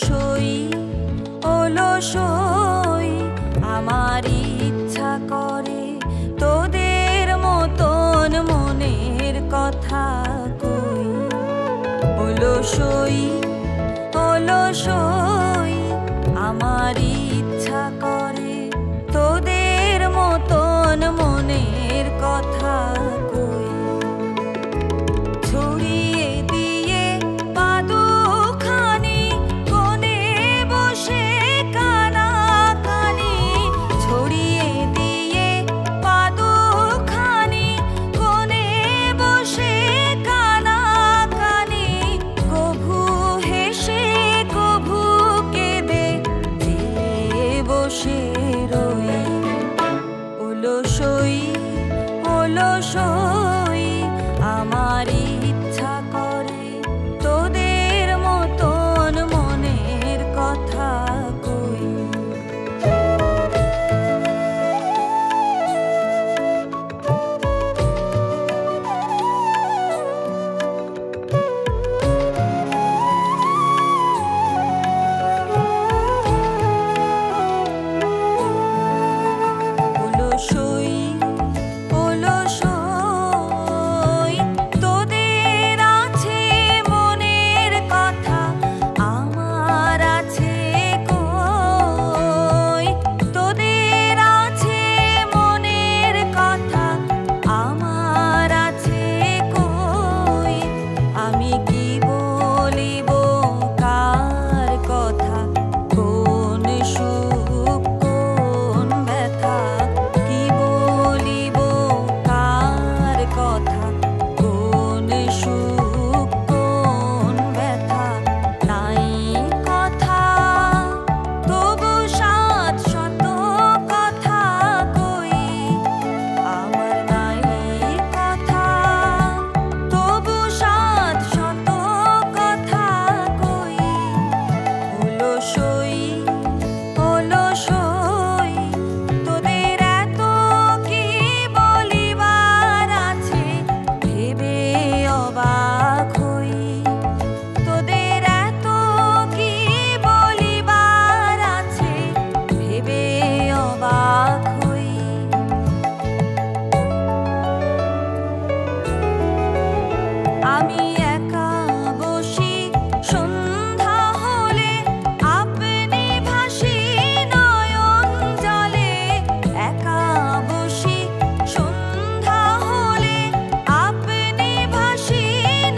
সই হলো সই আমার ইচ্ছা করে তোদের মতন মনের কথা কই। হলো সই হলো সই আমার ইচ্ছা করে তোদের মতন মনের কথা কই। ছড়িয়ে দিয়ে পাদুখানি কোণে বসে কানাকানি, ছড়িয়ে দিয়ে পাদুখানি কোণে বসে কানাকানি, কভু হেসে কভু কেঁদে যে বসে রই। হলো সই হলো সই আমার ইচ্ছা করে তোদের মতন মনের কথা কই। হলো সই হলো সই তোদের আছে মনের কথা আমার আছে কই। তোদের আছে মনের কথা আমার আছে কই। আমি কি বলিব কার কথা, কোন সুখ কোন ব্যথা, কি বলিব কার কথা, কোন সুখ কোন ব্যথা। নাই কথা তবু সাত শত কথা কই। আমার নাই কথা তবু সাত শত কথা কই। হলো সই হলো সই তোদের এত কি বলিবার আছে ভেবে অবাক হই। তোদের এত কি বলিবার আছে ভেবে অবাক হই। আমি একা বসি সন্ধ্যা হলে আপনি ভাসি নয়ন জলে। একা বসি সন্ধ্যা হলে আপনি ভাসি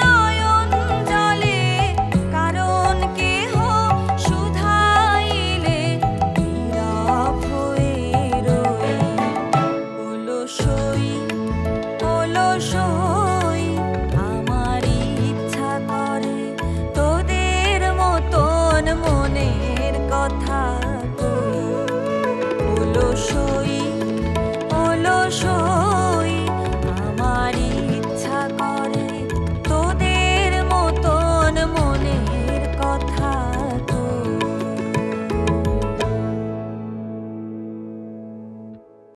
নয়ন জলে। কারণ কেহ শুধাইলে নীরব হয়ে রই। হলো সই হলো সই